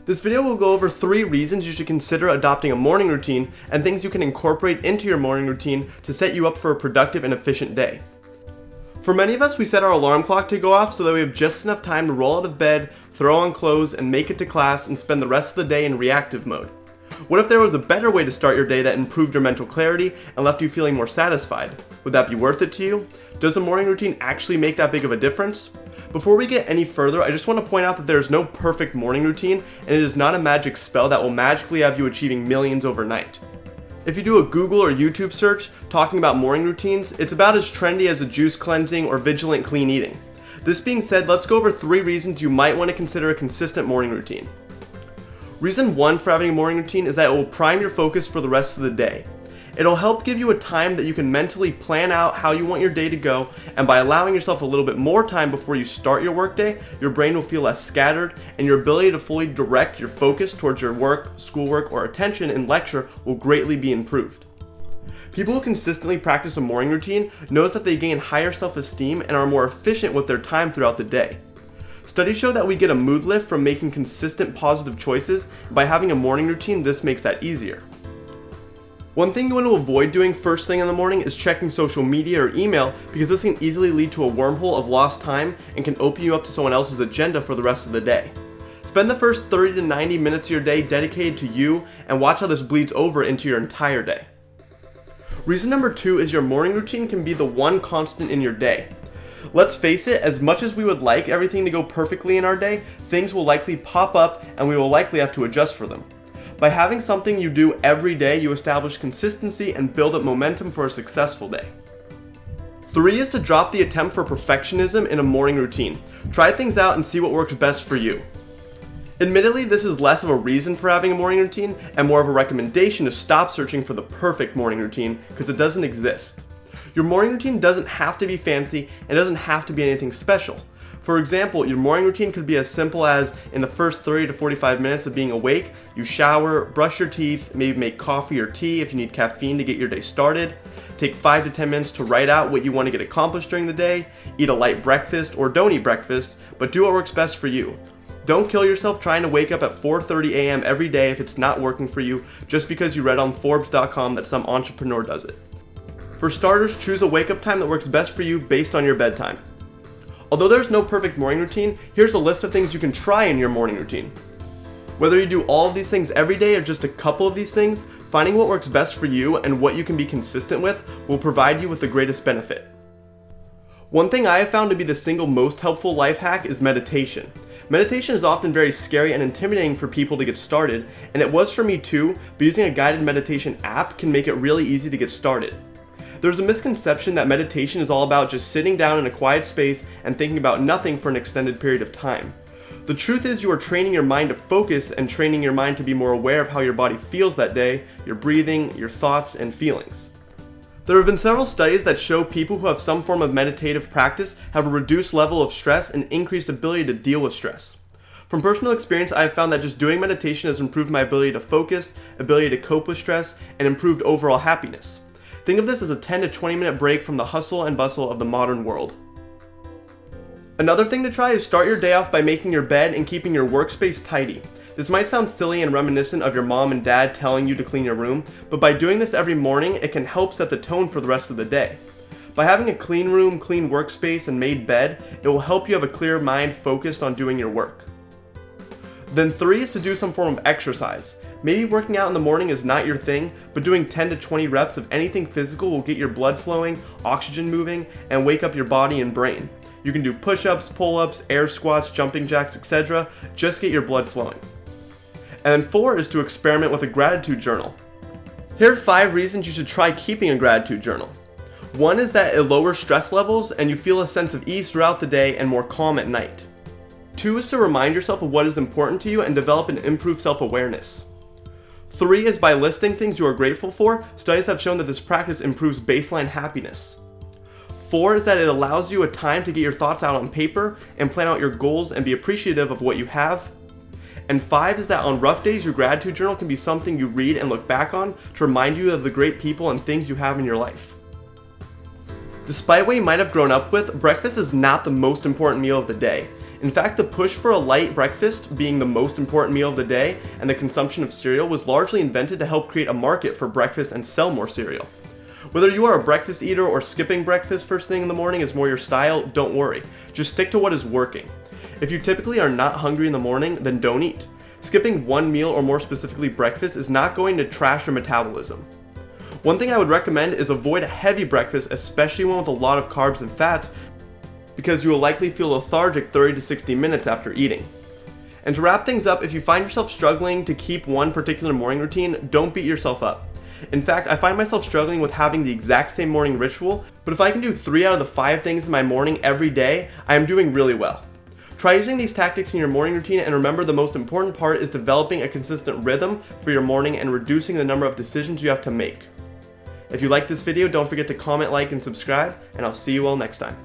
This video will go over 3 reasons you should consider adopting a morning routine and things you can incorporate into your morning routine to set you up for a productive and efficient day. For many of us, we set our alarm clock to go off so that we have just enough time to roll out of bed, throw on clothes, and make it to class and spend the rest of the day in reactive mode. What if there was a better way to start your day that improved your mental clarity and left you feeling more satisfied? Would that be worth it to you? Does a morning routine actually make that big of a difference? Before we get any further, I just want to point out that there is no perfect morning routine, and it is not a magic spell that will magically have you achieving millions overnight. If you do a Google or YouTube search talking about morning routines, it's about as trendy as a juice cleansing or vigilant clean eating. This being said, let's go over 3 reasons you might want to consider a consistent morning routine. Reason 1 for having a morning routine is that it will prime your focus for the rest of the day. It'll help give you a time that you can mentally plan out how you want your day to go, and by allowing yourself a little bit more time before you start your workday, your brain will feel less scattered, and your ability to fully direct your focus towards your work, schoolwork, or attention in lecture will greatly be improved. People who consistently practice a morning routine notice that they gain higher self-esteem and are more efficient with their time throughout the day. Studies show that we get a mood lift from making consistent positive choices, and by having a morning routine, this makes that easier. One thing you want to avoid doing first thing in the morning is checking social media or email, because this can easily lead to a wormhole of lost time and can open you up to someone else's agenda for the rest of the day. Spend the first 30 to 90 minutes of your day dedicated to you and watch how this bleeds over into your entire day. Reason number 2 is your morning routine can be the one constant in your day. Let's face it, as much as we would like everything to go perfectly in our day, things will likely pop up and we will likely have to adjust for them. By having something you do every day, you establish consistency and build up momentum for a successful day. 3 is to drop the attempt for perfectionism in a morning routine. Try things out and see what works best for you. Admittedly, this is less of a reason for having a morning routine and more of a recommendation to stop searching for the perfect morning routine, because it doesn't exist. Your morning routine doesn't have to be fancy and doesn't have to be anything special. For example, your morning routine could be as simple as, in the first 30 to 45 minutes of being awake, you shower, brush your teeth, maybe make coffee or tea if you need caffeine to get your day started, take 5 to 10 minutes to write out what you want to get accomplished during the day, eat a light breakfast or don't eat breakfast, but do what works best for you. Don't kill yourself trying to wake up at 4:30 a.m. every day if it's not working for you just because you read on Forbes.com that some entrepreneur does it. For starters, choose a wake-up time that works best for you based on your bedtime. Although there's no perfect morning routine, here's a list of things you can try in your morning routine. Whether you do all of these things every day or just a couple of these things, finding what works best for you and what you can be consistent with will provide you with the greatest benefit. One thing I have found to be the single most helpful life hack is meditation. Meditation is often very scary and intimidating for people to get started, and it was for me too, but using a guided meditation app can make it really easy to get started. There's a misconception that meditation is all about just sitting down in a quiet space and thinking about nothing for an extended period of time. The truth is, you are training your mind to focus and training your mind to be more aware of how your body feels that day, your breathing, your thoughts, and feelings. There have been several studies that show people who have some form of meditative practice have a reduced level of stress and increased ability to deal with stress. From personal experience, I have found that just doing meditation has improved my ability to focus, ability to cope with stress, and improved overall happiness. Think of this as a 10 to 20 minute break from the hustle and bustle of the modern world. Another thing to try is start your day off by making your bed and keeping your workspace tidy. This might sound silly and reminiscent of your mom and dad telling you to clean your room, but by doing this every morning, it can help set the tone for the rest of the day. By having a clean room, clean workspace, and made bed, it will help you have a clear mind focused on doing your work. Then 3 is to do some form of exercise. Maybe working out in the morning is not your thing, but doing 10 to 20 reps of anything physical will get your blood flowing, oxygen moving, and wake up your body and brain. You can do push-ups, pull-ups, air squats, jumping jacks, etc. Just get your blood flowing. And then 4 is to experiment with a gratitude journal. Here are 5 reasons you should try keeping a gratitude journal. 1 is that it lowers stress levels and you feel a sense of ease throughout the day and more calm at night. 2 is to remind yourself of what is important to you and develop an improved self-awareness. 3 is by listing things you are grateful for. Studies have shown that this practice improves baseline happiness. 4 is that it allows you a time to get your thoughts out on paper and plan out your goals and be appreciative of what you have. And 5 is that on rough days, your gratitude journal can be something you read and look back on to remind you of the great people and things you have in your life. Despite what you might have grown up with, breakfast is not the most important meal of the day. In fact, the push for a light breakfast being the most important meal of the day and the consumption of cereal was largely invented to help create a market for breakfast and sell more cereal. Whether you are a breakfast eater or skipping breakfast first thing in the morning is more your style, don't worry. Just stick to what is working. If you typically are not hungry in the morning, then don't eat. Skipping one meal, or more specifically breakfast, is not going to trash your metabolism. One thing I would recommend is avoid a heavy breakfast, especially one with a lot of carbs and fats, because you will likely feel lethargic 30 to 60 minutes after eating. And to wrap things up, if you find yourself struggling to keep one particular morning routine, don't beat yourself up. In fact, I find myself struggling with having the exact same morning ritual, but if I can do 3 out of the 5 things in my morning every day, I am doing really well. Try using these tactics in your morning routine, and remember, the most important part is developing a consistent rhythm for your morning and reducing the number of decisions you have to make. If you like this video, don't forget to comment, like, and subscribe, and I'll see you all next time.